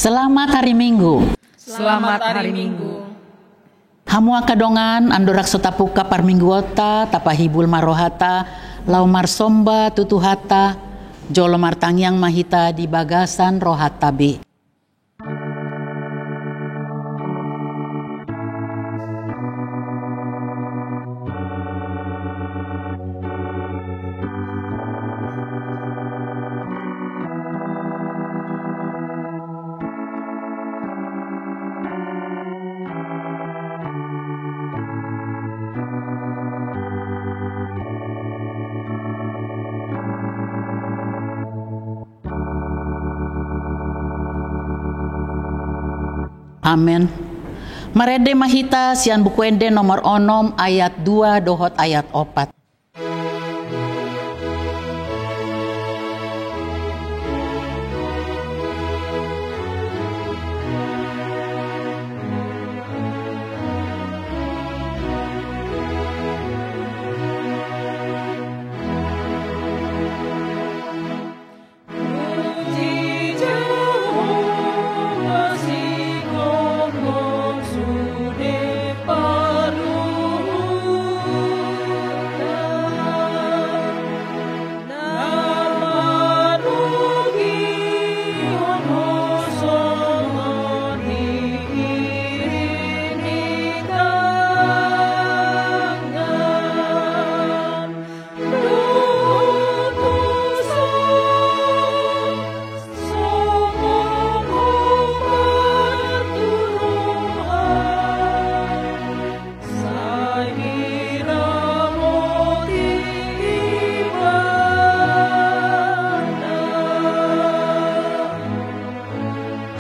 Selamat hari Minggu. Selamat hari Minggu. Hamu kadongan andorak sotapuka parmingguota tapahibul marohata lau marsomba tutuhata jolo martangyang mahita di bagasan rohata be. Amen. Marede mahita sian bukuende nomor onom ayat 2 dohot ayat 4.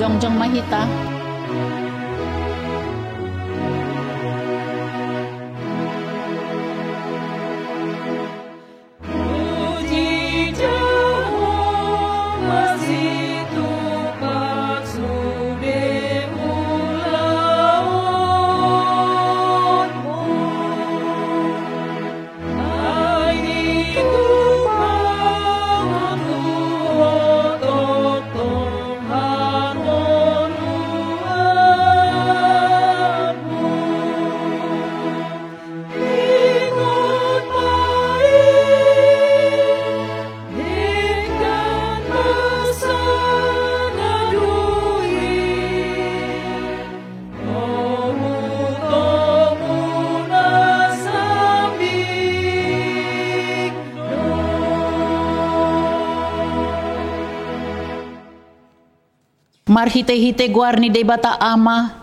Jongjong mahita. Marhite-hite guarni de bata ama,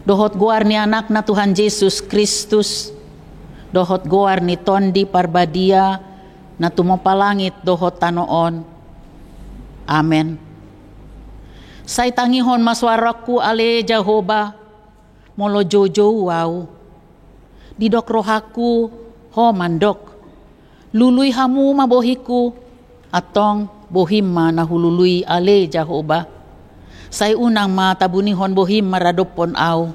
dohot guarni anak na Tuhan Yesus Kristus, dohot guarni tondi parbadia na tumopalangit dohot tanoon. Amen. Say tangihon maswaraku ale Jehovah, molo jojo wow. Didok rohaku ho mandok, luluy hamu mabohiku, atong bohimma na hululuy ale Jehovah. Say unang matabunihon bohim maradopon aw.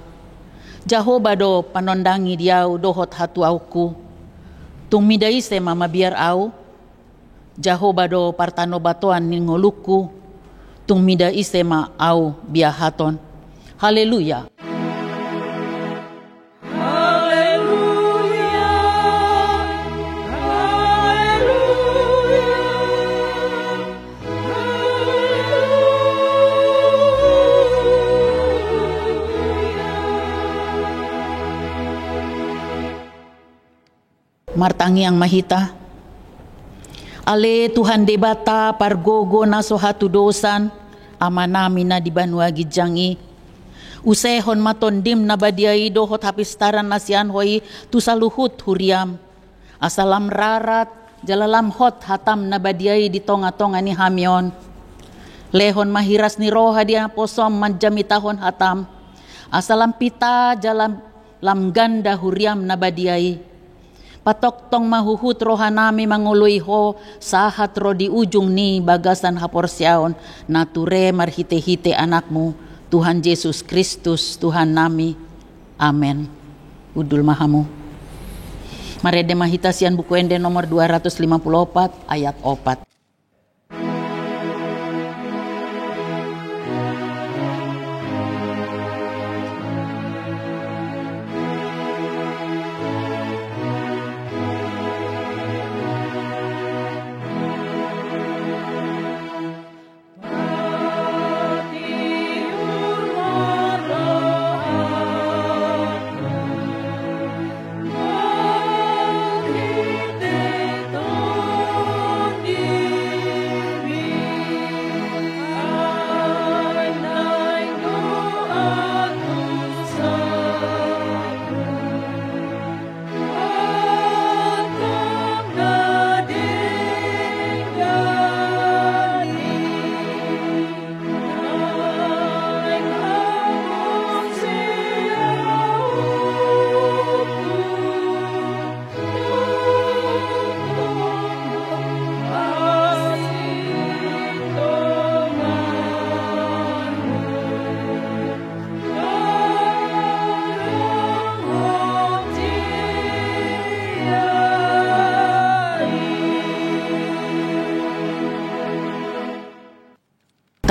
Jehovah do panondangi diaw dohot hatuawku. Tung midai se mamabiar aw. Jehovah do partano batuan ningoluku. Tung midai se ma aw biahaton. Haleluya. Martangi ang mahita. Ale Tuhan debata pargogo na sohatu dosan ama namin na di banwa gidjangi. Usehon matondim na badiay dohot hapistaran na siyan hoy tusaluhut huriam. Asalam rarat jalalam hot hatam na badiay di tonga-tonga ni hamyon. Lehon mahiras ni roha dia posom manjamitahon hatam. Asalam pita jalam lamganda huriam na badiay. Patoktong mahuhut rohanami manguloy ho sahat ro di ujung ni bagasan haporsyaon nature marhite-hite anakmu Tuhan Yesus Kristus Tuhan nami. Amen. Udul mahamu. Marede mahita sian buku ende nomor 254 ayat 4.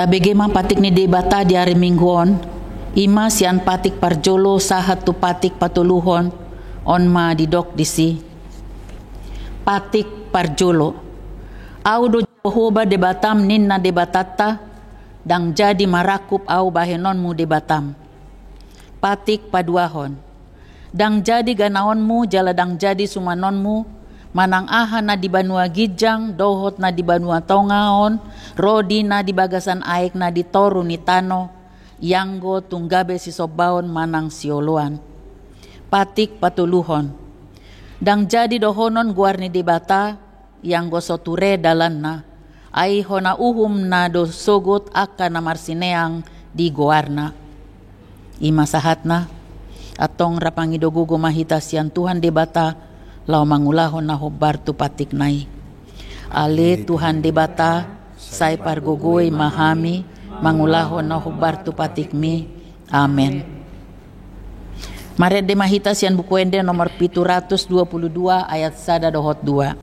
Tabege mang patik ni debata di hari mingguon, ima sian patik parjolo sahat tu patik patuluhon, on ma didok disi. Patik parjolo, au do Jehovah debatam ninna debatata, dang jadi marakup au bahenonmu debatam. Patik paduahon, dang jadi ganaonmu jala dang jadi sumanonmu, manang aha na di Banua Gijang, dohot na di Banua Tongaon, rodi na di bagasan aek na di toru ni tano, yanggo tunggabe si sobaon manang sioluan. Patik patuluhon, dang jadi dohonon guar ni debata, yanggo soture dalan na, ai hona uhum na do sogot aka na marsineang di guarna. Ima sahat na, atong rapangido gugo mahita sian Tuhan debata, lau mangulahon na hobar tu patik nai. Ale Tuhan debata, say pargogoy mahami, mangulahon na hobar tu patik mi. Amen. Mari de mahita sian buku ende nomor 722 ayat 1 dohot 2.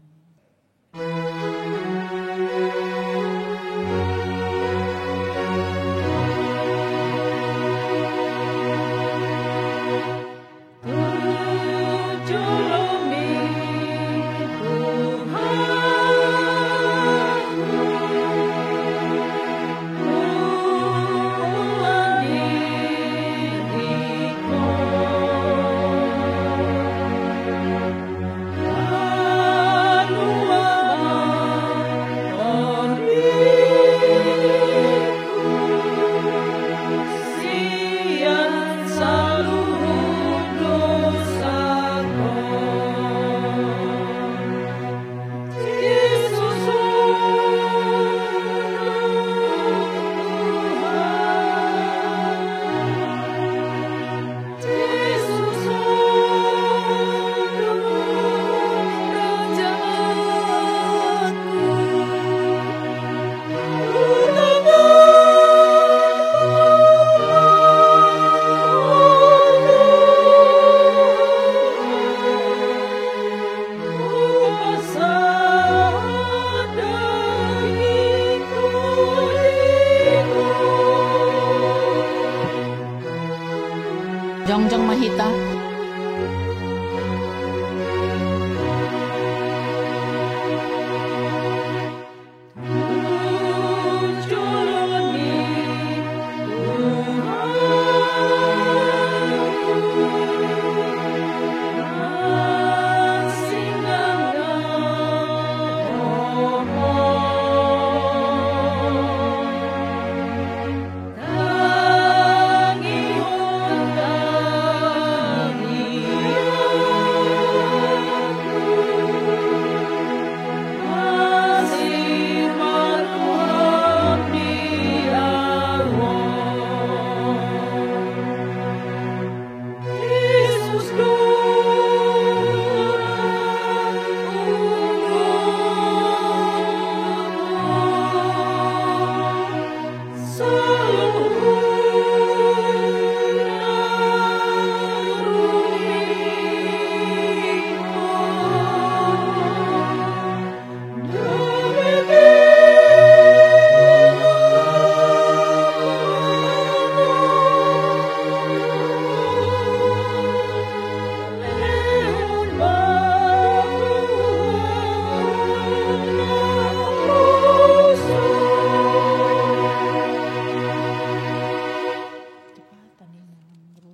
Jongjong mahita.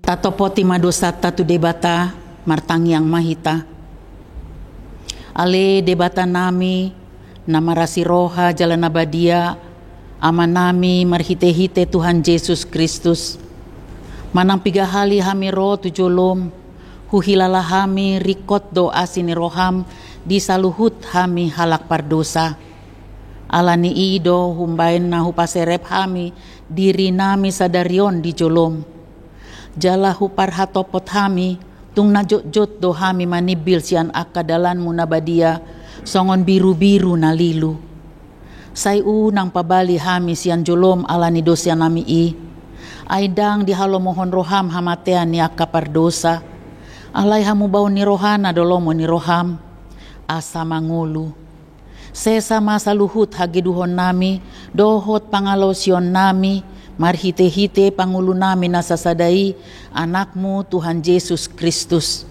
Tatopoti madosata tu debata martang yang mahita. Ale debata nami namarasi roha jalan abadia ama nami marhite-hite Tuhan Yesus Kristus. Manang pigahali hami ro tujolom huhilala hami rikot doa sini roham di saluhut hami halak pardosa. Alani ido humbain na hupaserep hami diri nami sadarion di jolom. Jala hupar hatopot hami tung najot-jot do hami manibil sian akadalan munabadia songon biru-biru na lilu. Say unang pabali hami sian jolom alani dosya nami aidang di halo mohon roham hamatean ni akapardosa. Alay hamu bau ni rohana dolomo ni roham asa mangulu. Sesama saluhut hageduhon nami, dohot pangalosyon nami, marhite-hite pangulu nami nasasadai, anakmu Tuhan Yesus Kristus.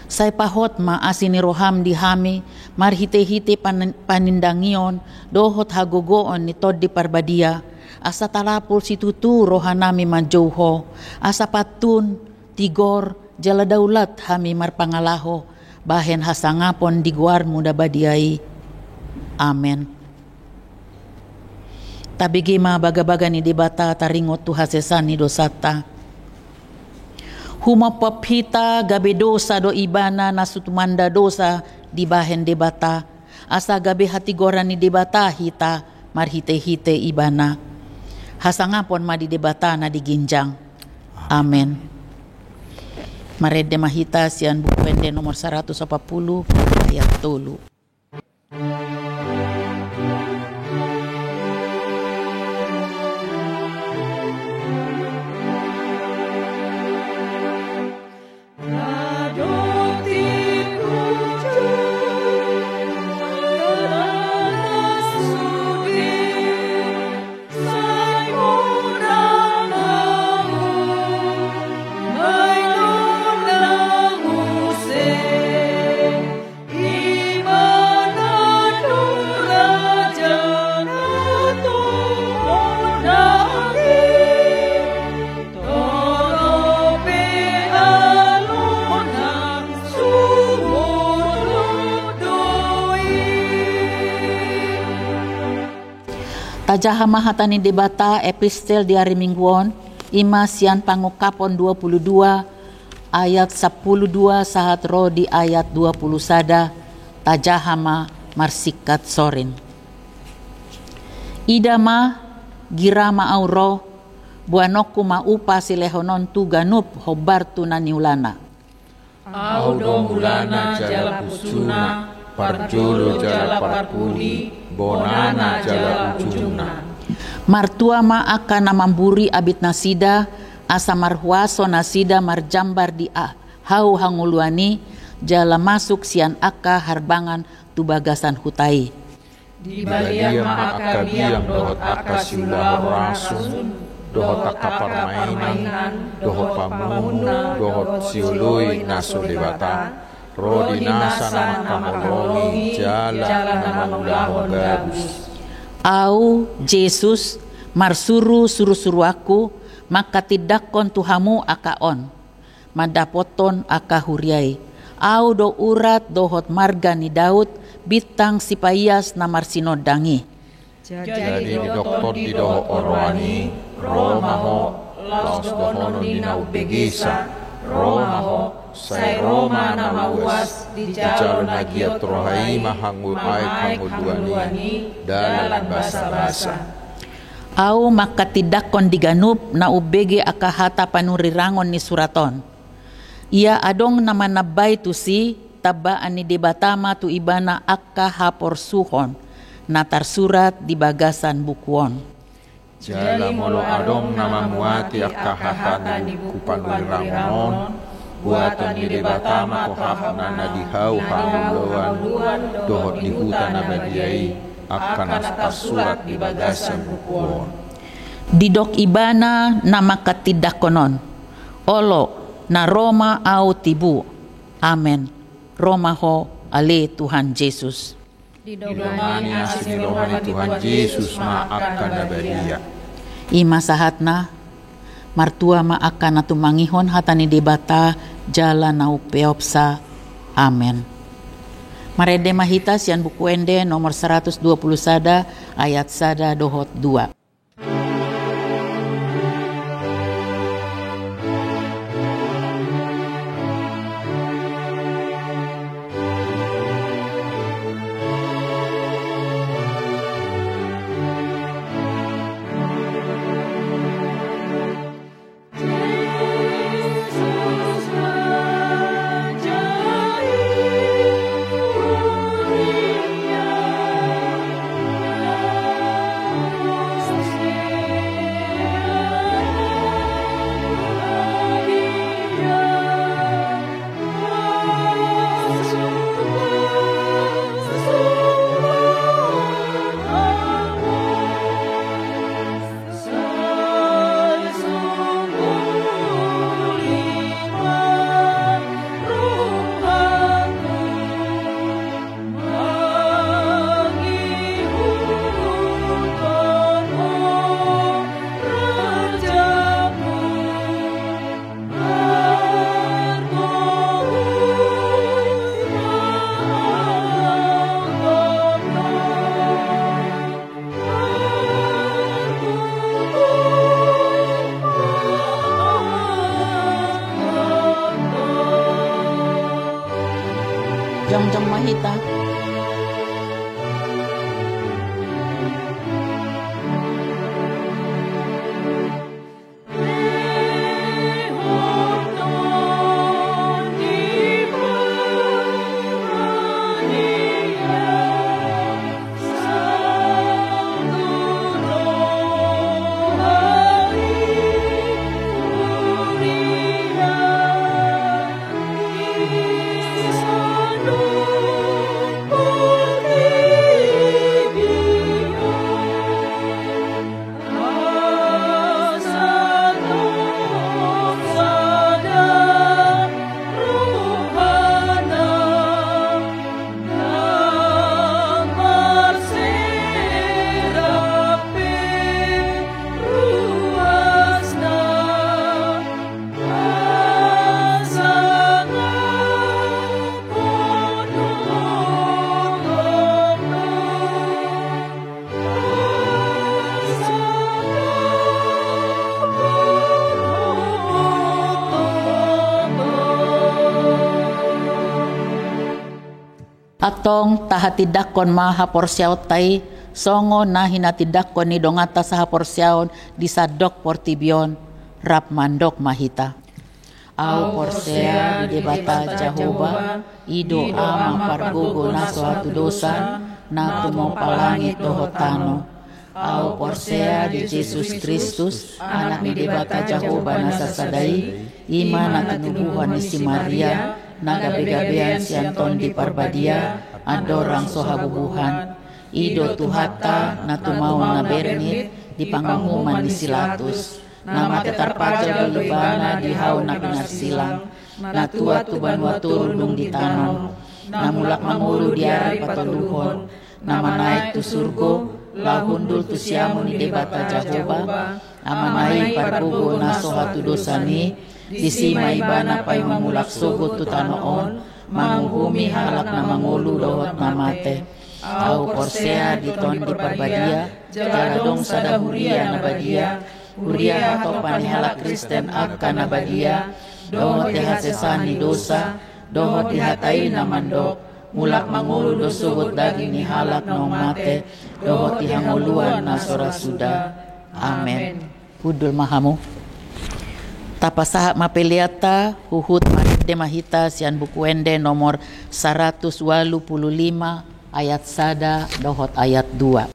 Say pahot maasini roham di hami, marhite-hite panindangion, dohot hagogoon ni tod di parbadia, asa talapul situtu rohanami manjouho, asa patun, tigor, jala daulat hami marpangalaho, bahen hasangapon di guarmu dabadiai. Amen. Tabigi baga-baga ni debata taringot tu hasesan ni dosata. Humapap hita gabe dosa do ibana nasutumanda dosa di bahen debata. Asa gabe hati goran ni debata hita marhite-hite ibana. Hasangapon ma di debata na diginjang. Amen. Marede mahita sian buku pende nomor 140 ayat 3. Tajaha mahatani debata epistel di hari mingguon ima sian pangukapon 22 ayat 12 sahat ro di ayat 20 sada tajahama marsikat sorin. Idama girama auro buanoku maupa silehonon tu ganup hobartu naniulana. Audo mulana jala pusuna parjolo jala parpudi bonana jala ujungna. Martua ma akan namamburi abit nasida asa marhuaso nasida marjambar di hau hanguluani jala masuk sian aka harbangan tubagasan hutai. Di balia ma aka biang dohot aka siulah rasun dohot aka permainan dohot pamuna dohot siului nasu debata rodi nasa nama kamolongi jalan nama ulah gabus. Au Yesus marsuru suru-suru aku maka tidak kon tuhamu akaon madapoton aka huriai. Au do urat dohot marga ni Daud bitang sipayas namar sinodangi. Jadi doktor di doho orwani Roma ho laos dohonon di nau begisa Roma ho sai Roma nama uas di jalon agiat rohai mahangul ai kanguduani dalam basa-basa. Au maka tidak kon diganup na ubege aka hata panurirangon ni suraton. Ia adong nama nabay tu si tabaan ni debatama tu ibana aka hapor suhon na tarsurat di bagasan bukuon. Jala molo adong nama muati aka hata ni buku panurirangon buatan di debatama ko hapna na dihau hanguluan dohot di hutan abadiai akan surat di bagasan bukuon. Didok ibana nama katidakonon olo na Roma au tibu. Amen. Roma ho ale Tuhan Yesus. Didomani asin rohani Tuhan Yesus ma akan abadia. Ima sahatna martua ma akan natumangihon hatani debata jala nau peopsa. Amen. Marede mahita sian buku ende nomor 120 sada ayat sada dohot 2. Jam-jam mahita. Atong tahatidakon maha porsyaw tay songo na hinatidakon ni dongata sa porsyaw di sadok portibion rap mandok mahita. Au porsea di debata Jehovah ido ama pargogo na suatu dosa na tumopalangit dohotano. Au porsea di Jesus Kristus anak ni debata Jehovah na sasadai ima na tinubuhan ni si Maria na gabi-gabian si Anton di Parbadia adorang sohabubuhan ido tuhata na tumau na bernit di pangumuman ni Silatus nama tetarpajal lubana di hau na pinarsilang na tua tuban waturudung di tanong na mulak mangulu di ari patoluhon nama naik tu surgo lahundul tu siamu ni debata Jehovah amanai parbugo na sohatu dosani disima ibana pay mamulak sogot tu tanoon manguhumi halak na mangulu dohot na mate au porsea diton di Parbadia jaladong sada huria na badia huria atau panihalak Kristen akka na badia dohot dihasesani dosa dohot dihatai na mandok mulak mangulu do sogot daging ni halak no mate dohot dihanguluan na sorasuda. Amen. Pudul mahamu tapasaha mapeliata huhut mahide mahita sian buku ende nomor 185 ayat 1 dohot ayat 2.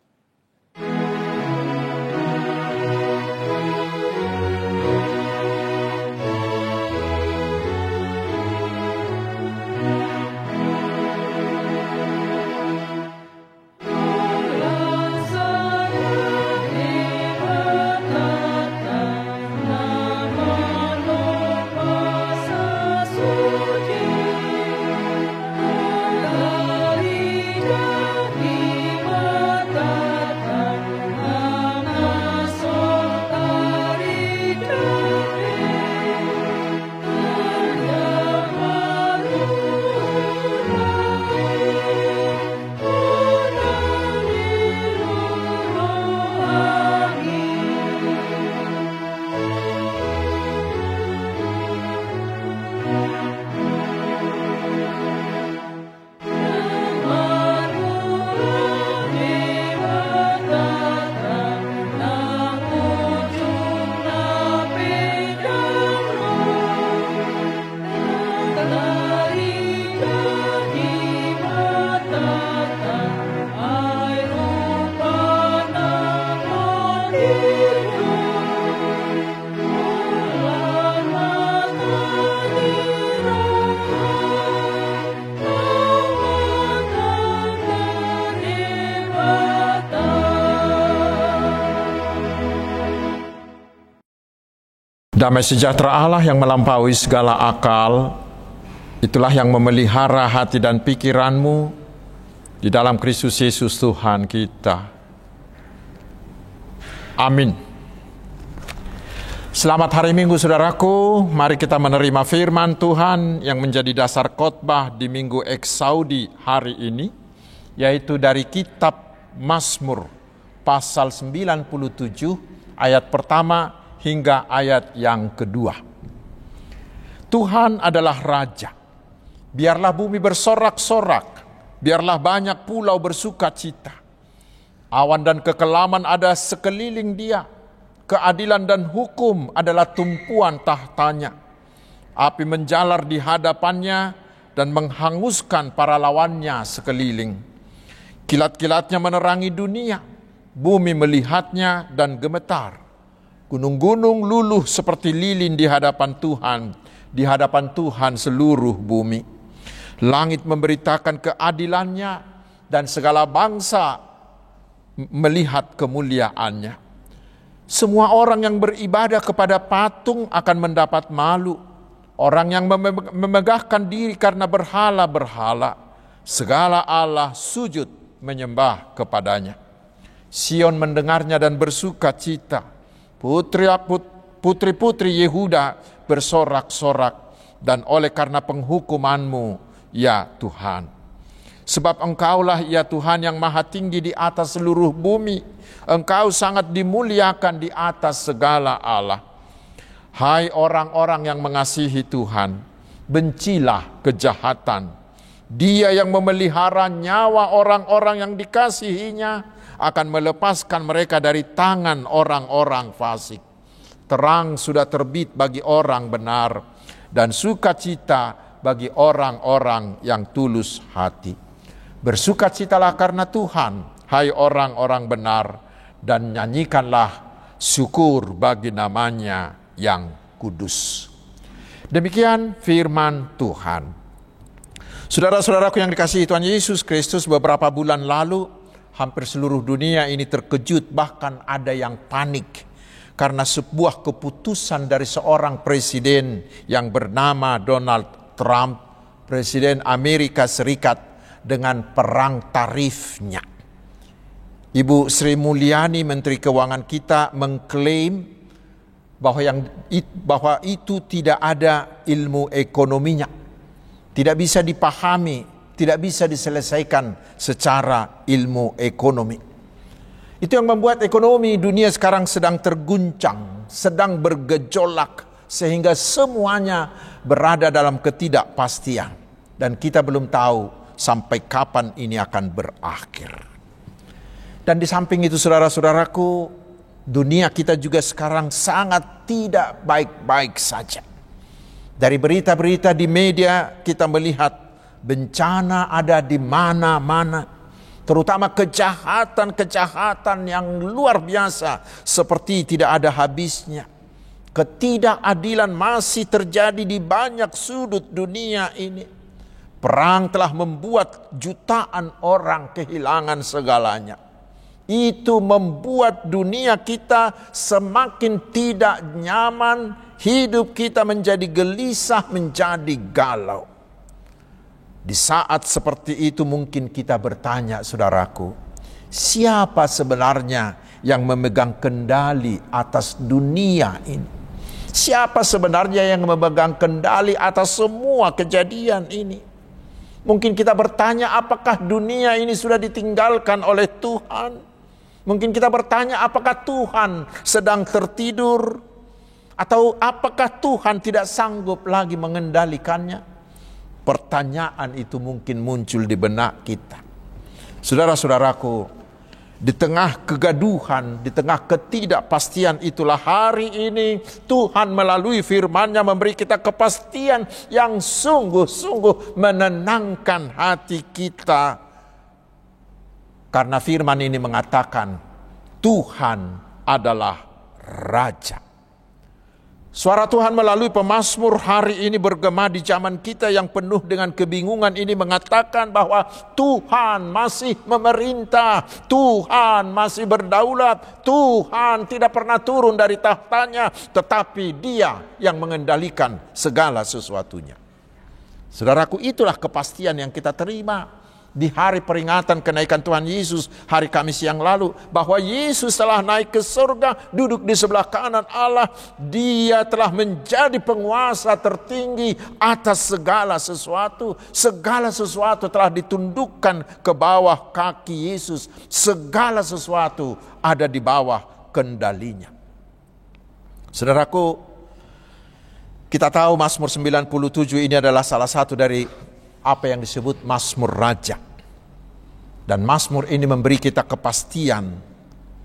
Damai sejahtera Allah yang melampaui segala akal, itulah yang memelihara hati dan pikiranmu di dalam Kristus Yesus Tuhan kita. Amin. Selamat hari Minggu saudaraku, mari kita menerima firman Tuhan yang menjadi dasar khotbah di Minggu Eksaudi hari ini, yaitu dari kitab Mazmur pasal 97 ayat pertama hingga ayat yang kedua. Tuhan adalah Raja, Biarlah bumi bersorak-sorak, biarlah banyak pulau bersuka cita. Awan dan kekelaman ada sekeliling dia, keadilan dan hukum adalah tumpuan tahtanya. Api menjalar di hadapannya dan menghanguskan para lawannya sekeliling. Kilat-kilatnya menerangi dunia, bumi melihatnya dan gemetar. Gunung-gunung luluh seperti lilin di hadapan Tuhan seluruh bumi. Langit memberitakan keadilannya dan segala bangsa melihat kemuliaannya. Semua orang yang beribadah kepada patung akan mendapat malu. Orang yang memegahkan diri karena berhala-berhala, segala Allah sujud menyembah kepadanya. Sion mendengarnya dan bersuka cita. Putri-putri Yehuda bersorak-sorak, dan oleh karena penghukuman-Mu, ya Tuhan. Sebab Engkaulah ya Tuhan yang maha tinggi di atas seluruh bumi. Engkau sangat dimuliakan di atas segala Allah. Hai orang-orang yang mengasihi Tuhan, bencilah kejahatan. Dia yang memelihara nyawa orang-orang yang dikasihinya akan melepaskan mereka dari tangan orang-orang fasik. Terang sudah terbit bagi orang benar, dan sukacita bagi orang-orang yang tulus hati. Bersukacitalah karena Tuhan, hai orang-orang benar, dan nyanyikanlah syukur bagi namanya yang kudus. Demikian firman Tuhan. Saudara-saudaraku yang dikasihi Tuhan Yesus Kristus, beberapa bulan lalu hampir seluruh dunia ini terkejut, bahkan ada yang panik karena sebuah keputusan dari seorang presiden yang bernama Donald Trump, Presiden Amerika Serikat, dengan perang tarifnya. Ibu Sri Mulyani, Menteri Keuangan kita, mengklaim bahwa itu tidak ada ilmu ekonominya, tidak bisa dipahami, tidak bisa diselesaikan secara ilmu ekonomi. Itu yang membuat ekonomi dunia sekarang sedang terguncang, sedang bergejolak, sehingga semuanya berada dalam ketidakpastian. Dan kita belum tahu sampai kapan ini akan berakhir. Dan di samping itu saudara-saudaraku, dunia kita juga sekarang sangat tidak baik-baik saja. Dari berita-berita di media kita melihat bencana ada di mana-mana. Terutama kejahatan-kejahatan yang luar biasa seperti tidak ada habisnya. Ketidakadilan masih terjadi di banyak sudut dunia ini. Perang telah membuat jutaan orang kehilangan segalanya. Itu membuat dunia kita semakin tidak nyaman, hidup kita menjadi gelisah, menjadi galau. Di saat seperti itu mungkin kita bertanya, saudaraku, siapa sebenarnya yang memegang kendali atas dunia ini? Siapa sebenarnya yang memegang kendali atas semua kejadian ini? Mungkin kita bertanya, apakah dunia ini sudah ditinggalkan oleh Tuhan? Mungkin kita bertanya, apakah Tuhan sedang tertidur? Atau apakah Tuhan tidak sanggup lagi mengendalikannya? Pertanyaan itu mungkin muncul di benak kita. Saudara-saudaraku, di tengah kegaduhan, di tengah ketidakpastian itulah hari ini Tuhan melalui firman-Nya memberi kita kepastian yang sungguh-sungguh menenangkan hati kita. Karena firman ini mengatakan Tuhan adalah Raja. Suara Tuhan melalui pemazmur hari ini bergema di zaman kita yang penuh dengan kebingungan ini, mengatakan bahwa Tuhan masih memerintah, Tuhan masih berdaulat, Tuhan tidak pernah turun dari tahtanya, tetapi Dia yang mengendalikan segala sesuatunya. Saudaraku, itulah kepastian yang kita terima di hari peringatan kenaikan Tuhan Yesus hari Kamis yang lalu, bahwa Yesus telah naik ke surga, duduk di sebelah kanan Allah. Dia telah menjadi penguasa tertinggi atas segala sesuatu. Segala sesuatu telah ditundukkan ke bawah kaki Yesus. Segala sesuatu ada di bawah kendalinya. Saudaraku, kita tahu Mazmur 97 ini adalah salah satu dari apa yang disebut Mazmur Raja. Dan Mazmur ini memberi kita kepastian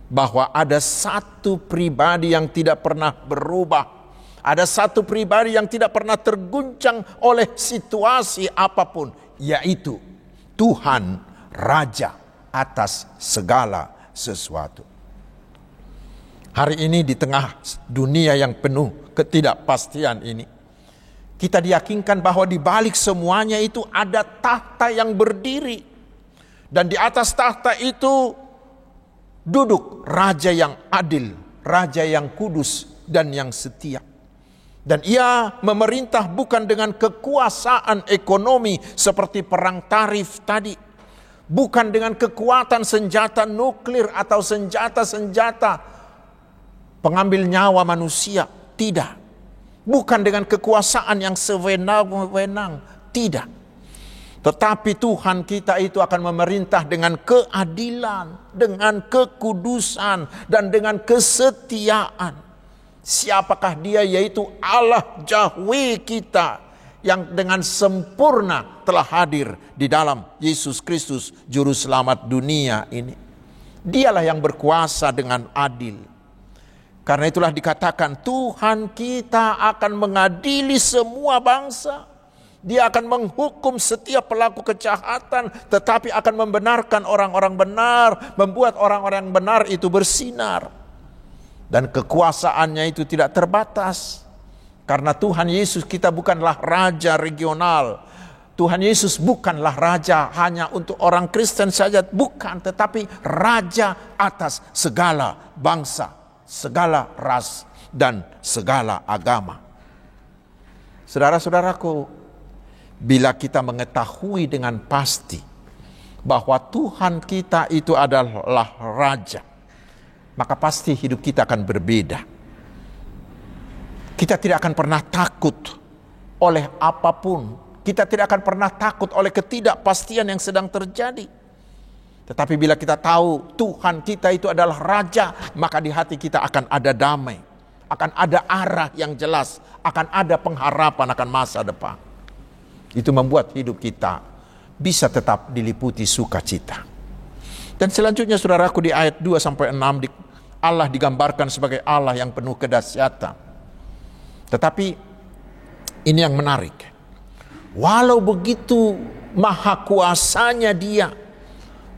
bahwa ada satu pribadi yang tidak pernah berubah. Ada satu pribadi yang tidak pernah terguncang oleh situasi apapun, yaitu Tuhan Raja atas segala sesuatu. Hari ini di tengah dunia yang penuh ketidakpastian ini, kita diyakinkan bahwa di balik semuanya itu ada tahta yang berdiri. Dan di atas tahta itu duduk Raja yang adil, Raja yang kudus dan yang setia. Dan ia memerintah bukan dengan kekuasaan ekonomi seperti perang tarif tadi. Bukan dengan kekuatan senjata nuklir atau senjata-senjata pengambil nyawa manusia. Tidak. Bukan dengan kekuasaan yang sewenang-wenang. Tidak. Tetapi Tuhan kita itu akan memerintah dengan keadilan, dengan kekudusan, dan dengan kesetiaan. Siapakah dia? Yaitu Allah Yahweh kita yang dengan sempurna telah hadir di dalam Yesus Kristus Juru Selamat dunia ini. Dialah yang berkuasa dengan adil. Karena itulah dikatakan Tuhan kita akan mengadili semua bangsa. Dia akan menghukum setiap pelaku kejahatan, tetapi akan membenarkan orang-orang benar, membuat orang-orang benar itu bersinar. Dan kekuasaannya itu tidak terbatas. Karena Tuhan Yesus kita bukanlah raja regional. Tuhan Yesus bukanlah raja hanya untuk orang Kristen saja. Bukan, tetapi raja atas segala bangsa, segala ras, dan segala agama. Saudara-saudaraku, bila kita mengetahui dengan pasti bahwa Tuhan kita itu adalah raja, maka pasti hidup kita akan berbeda. Kita tidak akan pernah takut oleh apapun. Kita tidak akan pernah takut oleh ketidakpastian yang sedang terjadi. Tetapi bila kita tahu Tuhan kita itu adalah raja, maka di hati kita akan ada damai. Akan ada arah yang jelas. Akan ada pengharapan akan masa depan. Itu membuat hidup kita bisa tetap diliputi sukacita. Dan selanjutnya saudaraku di ayat 2-6 Allah digambarkan sebagai Allah yang penuh kedahsyatan. Tetapi ini yang menarik. Walau begitu maha kuasanya dia,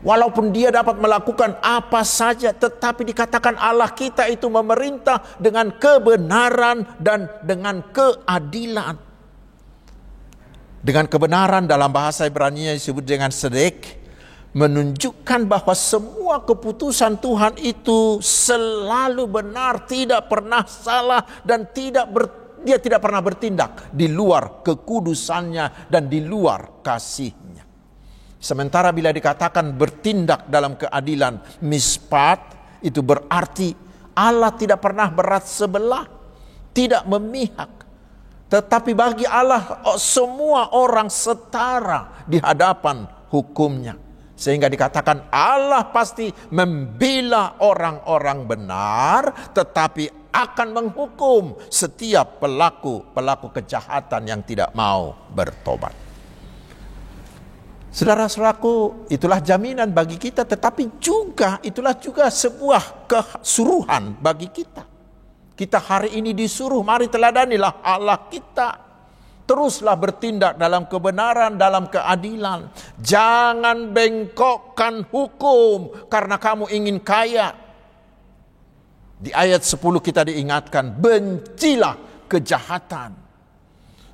walaupun dia dapat melakukan apa saja, tetapi dikatakan Allah kita itu memerintah dengan kebenaran dan dengan keadilan. Dengan kebenaran dalam bahasa Ibrani disebut dengan sedek, menunjukkan bahwa semua keputusan Tuhan itu selalu benar, tidak pernah salah, dan dia tidak pernah bertindak di luar kekudusannya dan di luar kasihnya. Sementara bila dikatakan bertindak dalam keadilan, mispat, itu berarti Allah tidak pernah berat sebelah, tidak memihak. Tetapi bagi Allah semua orang setara di hadapan hukumnya. Sehingga dikatakan Allah pasti membela orang-orang benar, tetapi akan menghukum setiap pelaku kejahatan yang tidak mau bertobat. Saudara-saudaraku, itulah jaminan bagi kita, tetapi itulah juga sebuah kesuruhan bagi kita. Kita hari ini disuruh, mari teladanilah Allah kita. Teruslah bertindak dalam kebenaran, dalam keadilan. Jangan bengkokkan hukum karena kamu ingin kaya. Di ayat 10 kita diingatkan, bencilah kejahatan.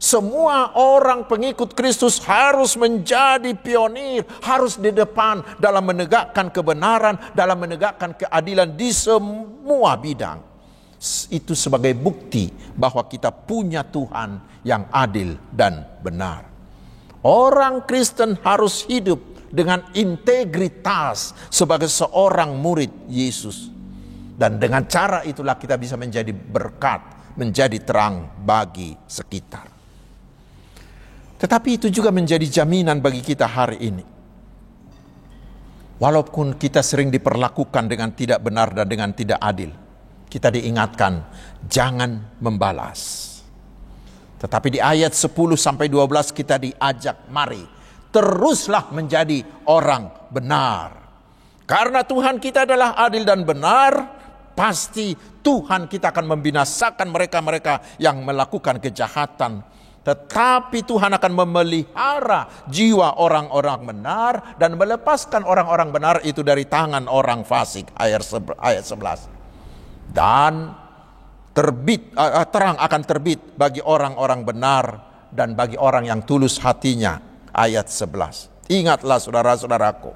Semua orang pengikut Kristus harus menjadi pionir, harus di depan dalam menegakkan kebenaran, dalam menegakkan keadilan di semua bidang. Itu sebagai bukti bahwa kita punya Tuhan yang adil dan benar. Orang Kristen harus hidup dengan integritas sebagai seorang murid Yesus. Dan dengan cara itulah kita bisa menjadi berkat, menjadi terang bagi sekitar. Tetapi itu juga menjadi jaminan bagi kita hari ini. Walaupun kita sering diperlakukan dengan tidak benar dan dengan tidak adil, kita diingatkan, jangan membalas. Tetapi di ayat 10-12 kita diajak, mari teruslah menjadi orang benar. Karena Tuhan kita adalah adil dan benar, pasti Tuhan kita akan membinasakan mereka-mereka yang melakukan kejahatan. Tetapi Tuhan akan memelihara jiwa orang-orang benar dan melepaskan orang-orang benar itu dari tangan orang fasik. Ayat 11. Dan terang akan terbit bagi orang-orang benar dan bagi orang yang tulus hatinya. Ayat 11. Ingatlah saudara-saudaraku,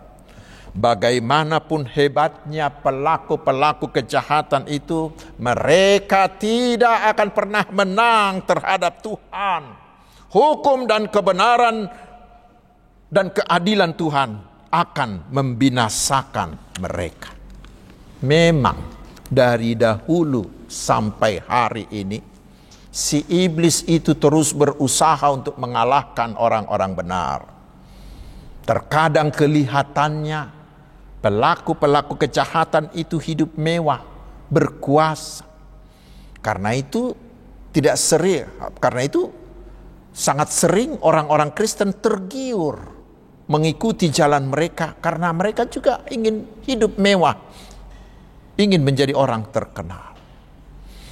bagaimanapun hebatnya pelaku-pelaku kejahatan itu, mereka tidak akan pernah menang terhadap Tuhan. Hukum dan kebenaran dan keadilan Tuhan akan membinasakan mereka. Memang dari dahulu sampai hari ini, si iblis itu terus berusaha untuk mengalahkan orang-orang benar. Terkadang kelihatannya pelaku-pelaku kejahatan itu hidup mewah, berkuasa. Karena itu sangat sering orang-orang Kristen tergiur mengikuti jalan mereka karena mereka juga ingin hidup mewah, ingin menjadi orang terkenal.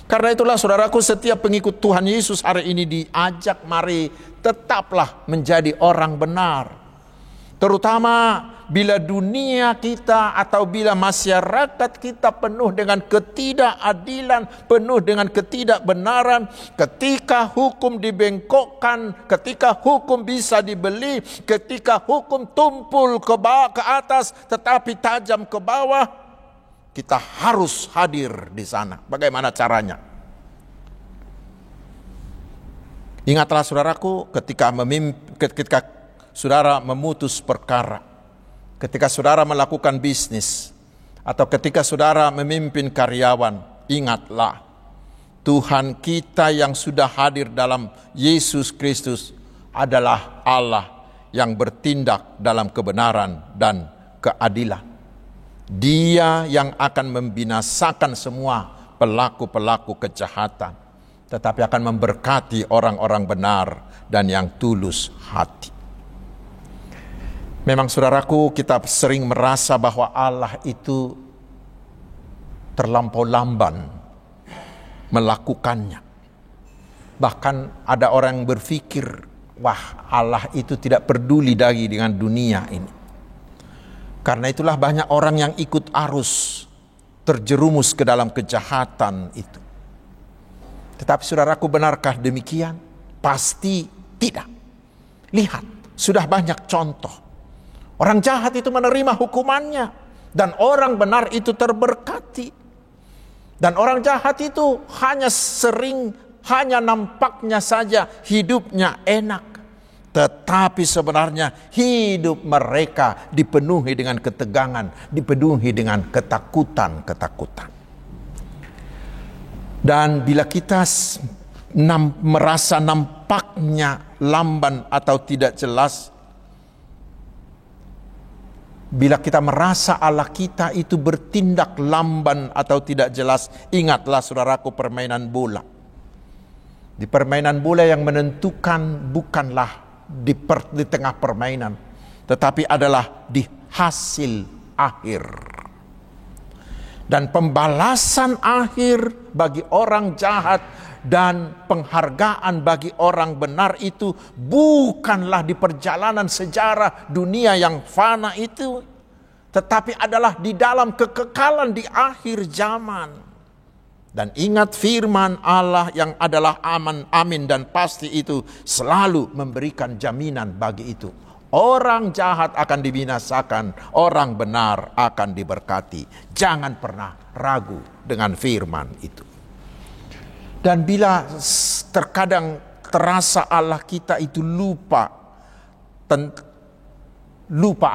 Karena itulah saudaraku, setiap pengikut Tuhan Yesus hari ini diajak, mari tetaplah menjadi orang benar. Terutama bila dunia kita atau bila masyarakat kita penuh dengan ketidakadilan, penuh dengan ketidakbenaran, ketika hukum dibengkokkan, ketika hukum bisa dibeli, ketika hukum tumpul ke atas tetapi tajam ke bawah, kita harus hadir di sana. Bagaimana caranya? Ingatlah saudaraku, ketika saudara memutus perkara, ketika saudara melakukan bisnis, atau ketika saudara memimpin karyawan, ingatlah Tuhan kita yang sudah hadir dalam Yesus Kristus adalah Allah yang bertindak dalam kebenaran dan keadilan. Dia yang akan membinasakan semua pelaku-pelaku kejahatan, tetapi akan memberkati orang-orang benar dan yang tulus hati. Memang saudaraku, kita sering merasa bahwa Allah itu terlampau lamban melakukannya. Bahkan ada orang yang berpikir, wah, Allah itu tidak peduli lagi dengan dunia ini. Karena itulah banyak orang yang ikut arus, terjerumus ke dalam kejahatan itu. Tetapi saudaraku, benarkah demikian? Pasti tidak. Lihat, sudah banyak contoh. Orang jahat itu menerima hukumannya, dan orang benar itu terberkati. Dan orang jahat itu hanya nampaknya saja hidupnya enak, tetapi sebenarnya hidup mereka dipenuhi dengan ketegangan, dipenuhi dengan ketakutan. Dan bila kita merasa nampaknya lamban atau tidak jelas, bila kita merasa Allah kita itu bertindak lamban atau tidak jelas, ingatlah saudaraku permainan bola. Di permainan bola yang menentukan bukanlah di tengah permainan, tetapi adalah di hasil akhir. Dan pembalasan akhir bagi orang jahat dan penghargaan bagi orang benar itu bukanlah di perjalanan sejarah dunia yang fana itu, tetapi adalah di dalam kekekalan di akhir zaman. Dan ingat firman Allah yang adalah amin dan pasti itu selalu memberikan jaminan bagi itu. Orang jahat akan dibinasakan, orang benar akan diberkati. Jangan pernah ragu dengan firman itu. Dan bila terkadang terasa Allah kita itu lupa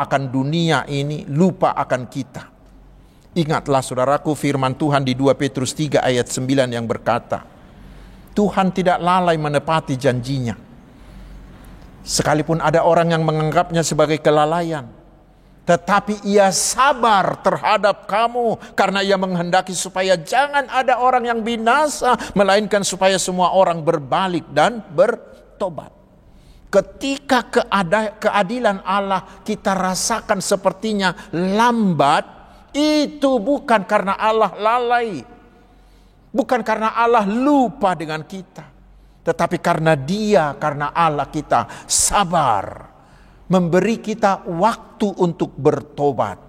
akan dunia ini, lupa akan kita. Ingatlah saudaraku firman Tuhan di 2 Petrus 3 ayat 9 yang berkata, Tuhan tidak lalai menepati janjinya. Sekalipun ada orang yang menganggapnya sebagai kelalaian, tetapi ia sabar terhadap kamu karena ia menghendaki supaya jangan ada orang yang binasa, melainkan supaya semua orang berbalik dan bertobat. ketika keadilan Allah kita rasakan sepertinya lambat, itu bukan karena Allah lalai, bukan karena Allah lupa dengan kita, tetapi karena Allah kita sabar, memberi kita waktu untuk bertobat,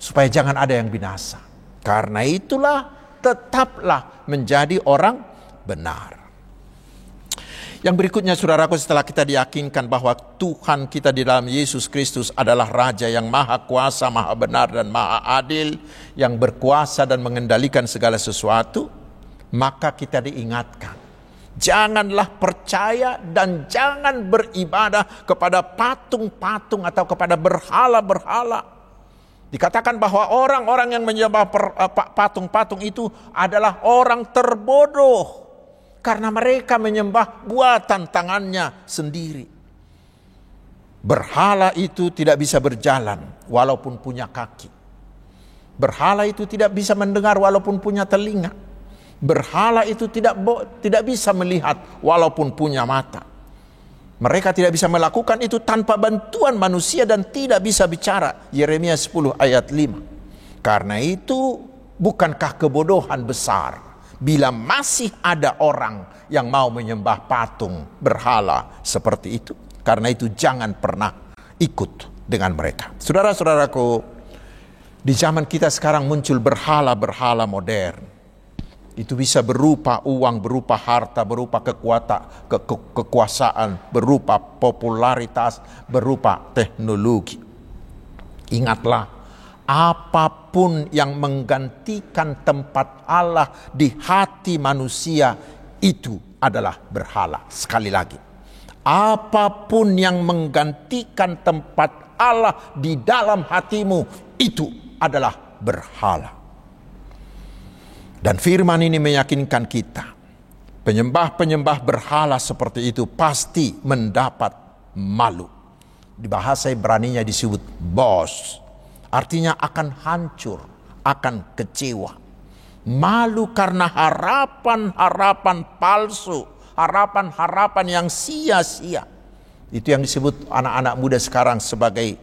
supaya jangan ada yang binasa. Karena itulah tetaplah menjadi orang benar. Yang berikutnya saudaraku, setelah kita diyakinkan bahwa Tuhan kita di dalam Yesus Kristus adalah Raja yang maha kuasa, maha benar dan maha adil, yang berkuasa dan mengendalikan segala sesuatu, maka kita diingatkan, janganlah percaya dan jangan beribadah kepada patung-patung atau kepada berhala-berhala. Dikatakan bahwa orang-orang yang menyembah patung-patung itu adalah orang terbodoh, karena mereka menyembah buatan tangannya sendiri. Berhala itu tidak bisa berjalan walaupun punya kaki. Berhala itu tidak bisa mendengar walaupun punya telinga. Berhala itu tidak bisa melihat walaupun punya mata. Mereka tidak bisa melakukan itu tanpa bantuan manusia dan tidak bisa bicara. Yeremia 10 ayat 5. Karena itu bukankah kebodohan besar bila masih ada orang yang mau menyembah patung berhala seperti itu? Karena itu jangan pernah ikut dengan mereka. Saudara-saudaraku, di zaman kita sekarang muncul berhala-berhala modern. Itu bisa berupa uang, berupa harta, berupa kekuasaan, berupa popularitas, berupa teknologi. Ingatlah, apapun yang menggantikan tempat Allah di hati manusia itu adalah berhala. Sekali lagi, apapun yang menggantikan tempat Allah di dalam hatimu itu adalah berhala. Dan firman ini meyakinkan kita, penyembah-penyembah berhala seperti itu pasti mendapat malu. Di bahasa Ibraninya disebut bos, artinya akan hancur, akan kecewa. Malu karena harapan-harapan palsu, harapan-harapan yang sia-sia. Itu yang disebut anak-anak muda sekarang sebagai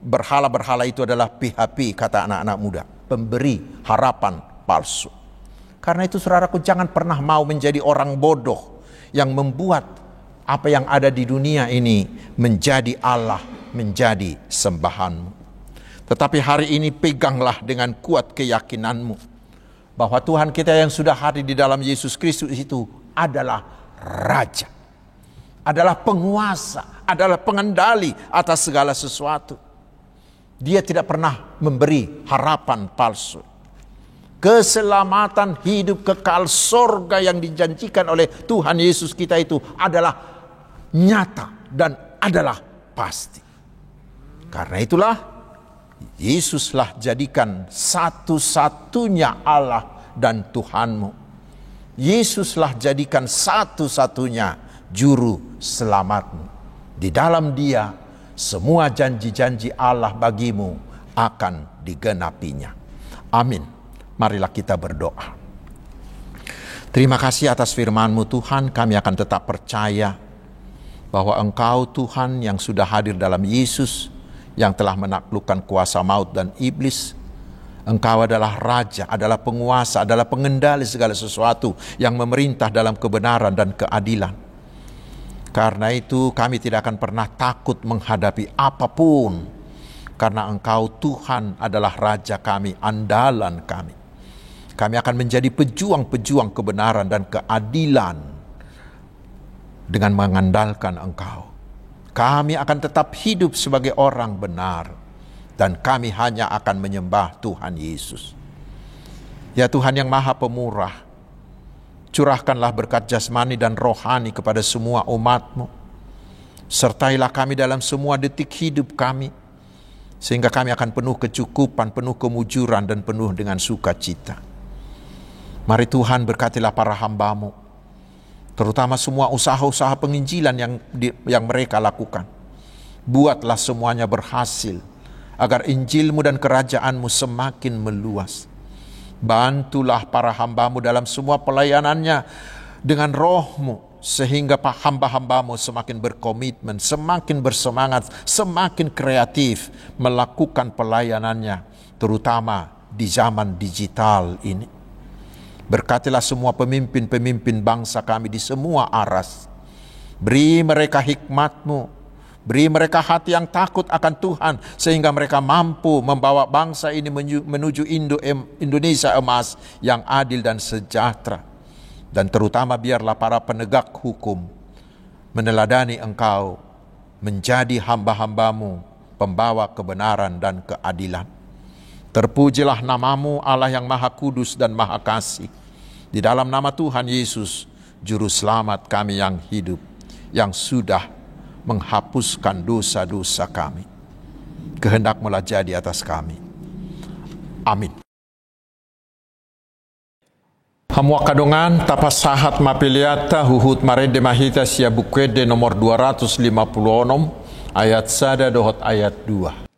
berhala-berhala. Itu adalah PHP, kata anak-anak muda, pemberi harapan palsu. Karena itu saudaraku, jangan pernah mau menjadi orang bodoh yang membuat apa yang ada di dunia ini menjadi Allah, menjadi sembahanmu. Tetapi hari ini peganglah dengan kuat keyakinanmu bahwa Tuhan kita yang sudah hadir di dalam Yesus Kristus itu adalah Raja, adalah penguasa, adalah pengendali atas segala sesuatu. Dia tidak pernah memberi harapan palsu. Keselamatan hidup kekal surga yang dijanjikan oleh Tuhan Yesus kita itu adalah nyata dan adalah pasti. Karena itulah Yesuslah jadikan satu-satunya Allah dan Tuhanmu. Yesuslah jadikan satu-satunya juru selamatmu. Di dalam Dia semua janji-janji Allah bagimu akan digenapinya. Amin. Marilah kita berdoa. Terima kasih atas firman-Mu Tuhan, kami akan tetap percaya bahwa Engkau Tuhan yang sudah hadir dalam Yesus, yang telah menaklukkan kuasa maut dan iblis. Engkau adalah Raja, adalah penguasa, adalah pengendali segala sesuatu yang memerintah dalam kebenaran dan keadilan. Karena itu kami tidak akan pernah takut menghadapi apapun, karena Engkau Tuhan adalah Raja kami, andalan kami. Kami akan menjadi pejuang-pejuang kebenaran dan keadilan dengan mengandalkan Engkau. Kami akan tetap hidup sebagai orang benar, dan kami hanya akan menyembah Tuhan Yesus. Ya Tuhan yang Maha Pemurah, curahkanlah berkat jasmani dan rohani kepada semua umat-Mu. Sertailah kami dalam semua detik hidup kami, sehingga kami akan penuh kecukupan, penuh kemujuran, dan penuh dengan sukacita. Mari Tuhan berkatilah para hamba-Mu, terutama semua usaha-usaha penginjilan yang mereka lakukan. Buatlah semuanya berhasil, agar Injil-Mu dan kerajaan-Mu semakin meluas. Bantulah para hamba-Mu dalam semua pelayanannya dengan Roh-Mu, sehingga hamba-hambamu semakin berkomitmen, semakin bersemangat, semakin kreatif melakukan pelayanannya, terutama di zaman digital ini. Berkatilah semua pemimpin-pemimpin bangsa kami di semua aras. Beri mereka hikmat-Mu, beri mereka hati yang takut akan Tuhan, sehingga mereka mampu membawa bangsa ini menuju Indonesia emas yang adil dan sejahtera. Dan terutama biarlah para penegak hukum meneladani Engkau, menjadi hamba-hamba-Mu, pembawa kebenaran dan keadilan. Terpujilah nama-Mu, Allah yang Maha Kudus dan Maha Kasih. Di dalam nama Tuhan Yesus, Juru Selamat kami yang hidup, yang sudah menghapuskan dosa-dosa kami. Kehendak-Mu-lah jadi atas kami. Amin. Hamua kadongan tapasahat mapiliata huhut marede mahita sia bukwede nomor 256 ayat 1 dohot ayat 2.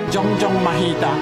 Jongjong Mahita.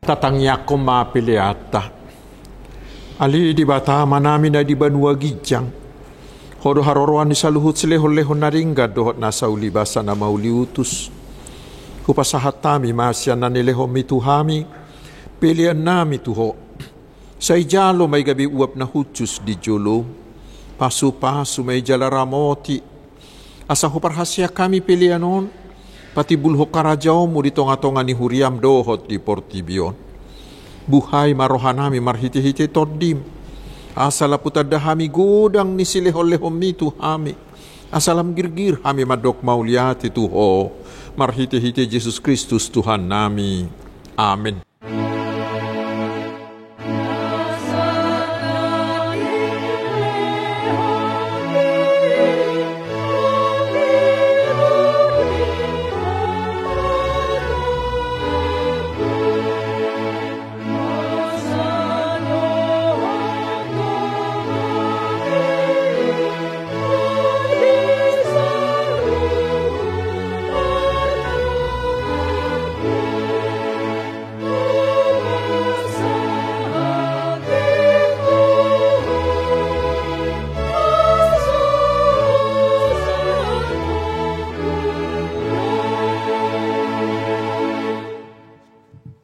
Tatang yakom mapiliata. Ali di bata manami na di banua gijang. Hodo haroroan ni saluhut silehon-lehon naringga dohot nasa ulibasa na mauli utus. Kupasahat tami masyan na nilehom mituhami. Pilihan nami tuho. Sa ijalo may gabi uap na hutsus di jolo. Pasu-pasu may jalaramoti. Asa huparhasya kami pilihanon. Pati bulho karajao mo di tonga-tonga ni huriam dohot di Portibion. Buhay marohanami marhiti-hiti tordim. Asala putadahami godang ni silehol-lehom mitu hami. Asalam girgir hami madok mauliati tuho. Marhiti-hiti Yesus Kristus Tuhan nami. Amin.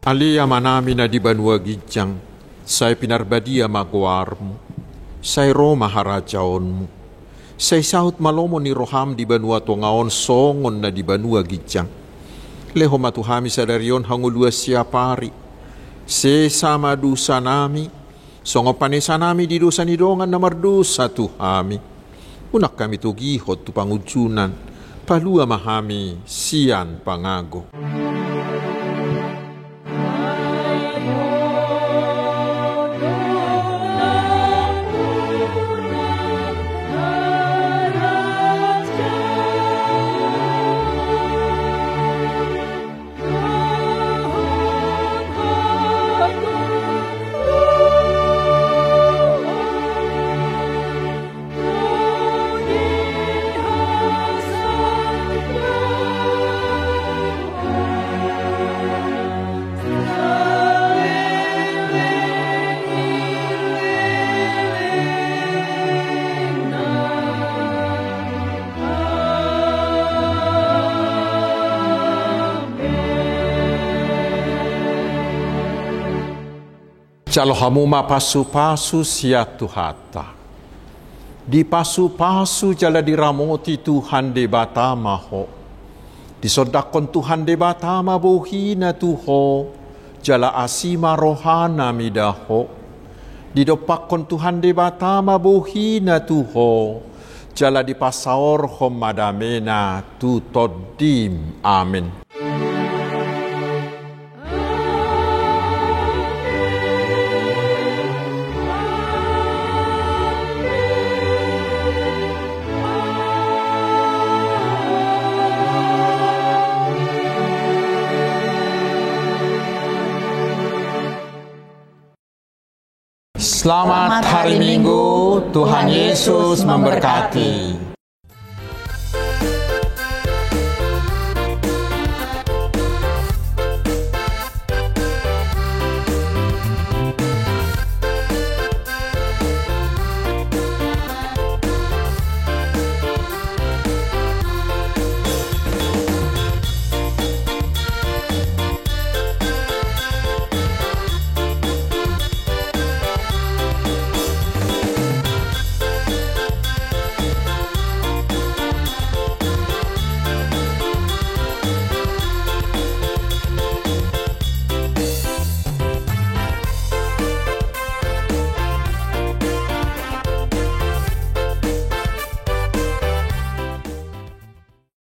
Alia manami na di banua gijang, say pinarbadia magwarmu, say Roma harajaonmu, say saut malomo ni roham di banua tongaon songon na di banua gijang. Leho matuhami sa darion hangulua siapari, se sama dusa nami, songo panesa nami di dosa nidongan na mardusa tuhami. Unak kami tugihot tu pangujunan, palua mahami sian pangago. Calo hamuma pasu-pasu siatu hata. Di pasu-pasu jala diramoti Tuhan de batama ho. Disodakon Tuhan de batama bohina tuho. Jala asima rohana midaho. Didopakon Tuhan de batama bohina tuho. Jala di pasaor hom madamena tu todim. Amin. Selamat hari Minggu, Tuhan Yesus memberkati.